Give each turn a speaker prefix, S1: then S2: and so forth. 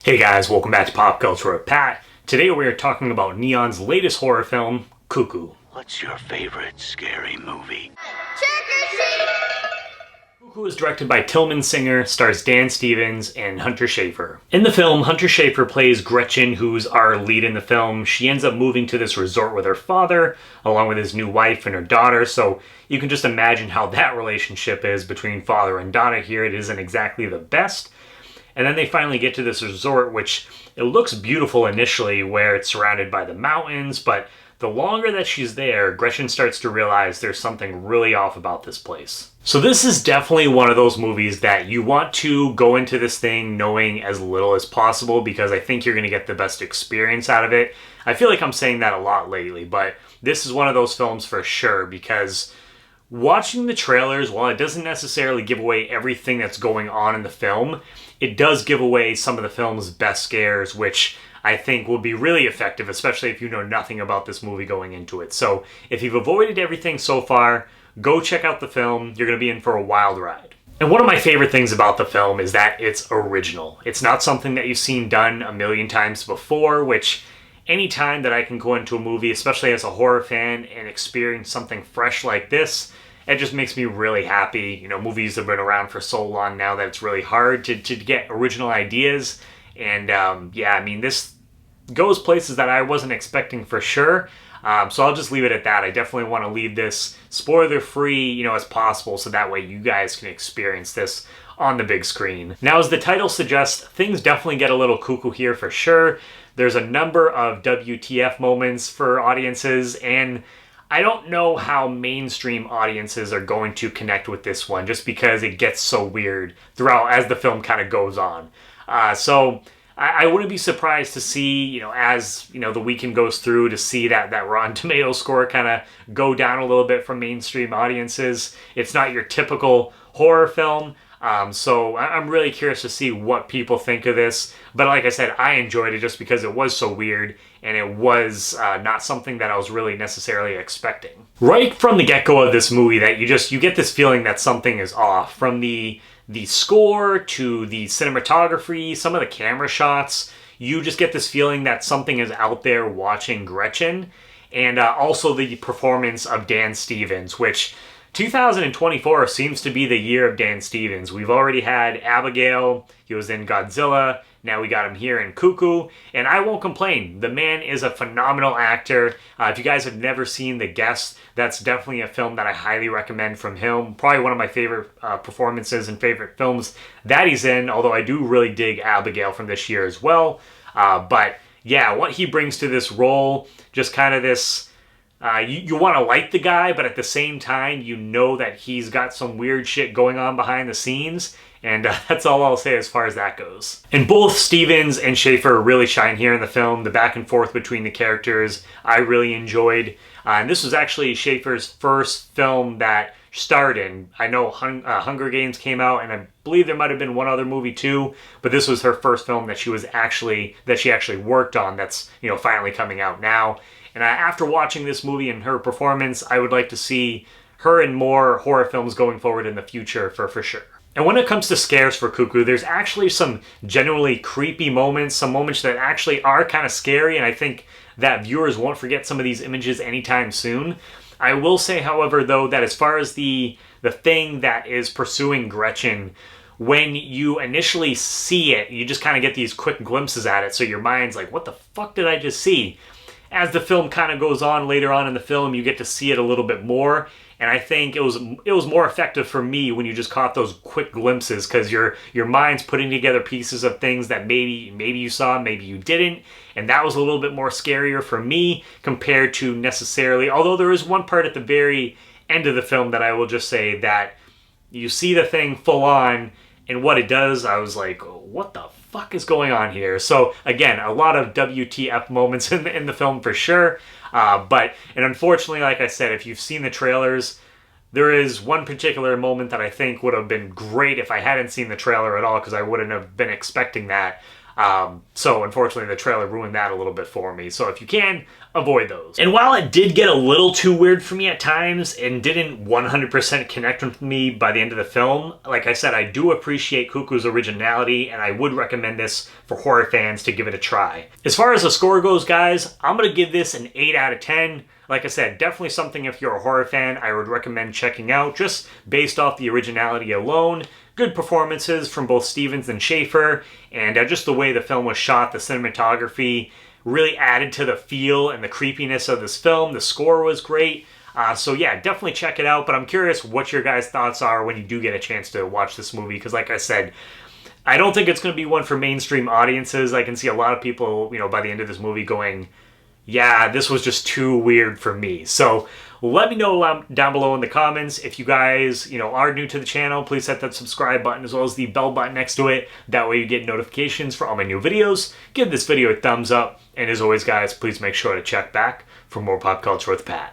S1: Hey guys, welcome back to Pop Culture with Pat. Today we are talking about Neon's latest horror film, Cuckoo.
S2: What's your favorite scary movie?
S1: Cuckoo is directed by Tillman Singer, stars Dan Stevens and Hunter Schafer. In the film, Hunter Schafer plays Gretchen, who's our lead in the film. She ends up moving to this resort with her father, along with his new wife and her daughter, so you can just imagine how that relationship is between father and daughter here. It isn't exactly the best. And then they finally get to this resort, which it looks beautiful initially, where it's surrounded by the mountains, but the longer that she's there, Gretchen starts to realize there's something really off about this place. So this is definitely one of those movies that you want to go into this thing knowing as little as possible, because I think you're going to get the best experience out of it. I feel like I'm saying that a lot lately, but this is one of those films for sure, because watching the trailers, while it doesn't necessarily give away everything that's going on in the film, it does give away some of the film's best scares, which I think will be really effective, especially if you know nothing about this movie going into it. So if you've avoided everything so far, go check out the film. You're going to be in for a wild ride. And one of my favorite things about the film is that it's original. It's not something that you've seen done a million times before, which any time that I can go into a movie, especially as a horror fan, and experience something fresh like this, it just makes me really happy. You know, movies have been around for so long now that it's really hard to get original ideas. And yeah, I mean, this goes places that I wasn't expecting for sure. So I'll just leave it at that. I definitely want to leave this spoiler-free, as possible, so that way you guys can experience this on the big screen. Now, as the title suggests, things definitely get a little cuckoo here for sure. There's a number of WTF moments for audiences, and I don't know how mainstream audiences are going to connect with this one, just because it gets so weird throughout as the film kind of goes on. So I wouldn't be surprised to see, as the weekend goes through, to see that Rotten Tomatoes score kind of go down a little bit from mainstream audiences. It's not your typical horror film. So I'm really curious to see what people think of this. But like I said, I enjoyed it just because it was so weird, and it was not something that I was really necessarily expecting. Right from the get-go of this movie, that you get this feeling that something is off. From the score to the cinematography, some of the camera shots, you just get this feeling that something is out there watching Gretchen. And also the performance of Dan Stevens, which 2024 seems to be the year of Dan Stevens. We've already had Abigail, he was in Godzilla, now we got him here in Cuckoo, and I won't complain. The man is a phenomenal actor. If you guys have never seen The Guest, that's definitely a film that I highly recommend from him. Probably one of my favorite performances and favorite films that he's in, although I do really dig Abigail from this year as well. But yeah, what he brings to this role, just kind of this... You want to like the guy, but at the same time, you know that he's got some weird shit going on behind the scenes, and that's all I'll say as far as that goes. And both Stevens and Schafer really shine here in the film. The back and forth between the characters, I really enjoyed. And this was actually Schafer's first film that starred in. I know Hunger Games came out, and I believe there might have been one other movie too, but this was her first film that she actually worked on that's, finally coming out now. And after watching this movie and her performance, I would like to see her in more horror films going forward in the future for sure. And when it comes to scares for Cuckoo, there's actually some genuinely creepy moments, some moments that actually are kind of scary, and I think that viewers won't forget some of these images anytime soon. I will say, however, though, that as far as the thing that is pursuing Gretchen, when you initially see it, you just kind of get these quick glimpses at it, so your mind's like, what the fuck did I just see? As the film kind of goes on later on in the film, you get to see it a little bit more. And I think it was more effective for me when you just caught those quick glimpses, because your mind's putting together pieces of things that maybe you saw, maybe you didn't. And that was a little bit more scarier for me compared to necessarily, although there is one part at the very end of the film that I will just say that you see the thing full on, and what it does, I was like, what the fuck is going on here? So again, a lot of WTF moments in the film for sure. And unfortunately, like I said, if you've seen the trailers, there is one particular moment that I think would have been great if I hadn't seen the trailer at all, because I wouldn't have been expecting that. So unfortunately the trailer ruined that a little bit for me. So if you can, avoid those. And while it did get a little too weird for me at times and didn't 100% connect with me by the end of the film, like I said, I do appreciate Cuckoo's originality and I would recommend this for horror fans to give it a try. As far as the score goes, guys, I'm going to give this an 8 out of 10. Like I said, definitely something if you're a horror fan I would recommend checking out just based off the originality alone. Good performances from both Stevens and Schafer, and just the way the film was shot, the cinematography really added to the feel and the creepiness of this film. The score was great. So yeah, definitely check it out, but I'm curious what your guys' thoughts are when you do get a chance to watch this movie, because like I said, I don't think it's going to be one for mainstream audiences. I can see a lot of people, by the end of this movie going, yeah, this was just too weird for me. So let me know down below in the comments. If you guys, are new to the channel, please hit that subscribe button as well as the bell button next to it. That way you get notifications for all my new videos. Give this video a thumbs up. And as always, guys, please make sure to check back for more Pop Culture with Pat.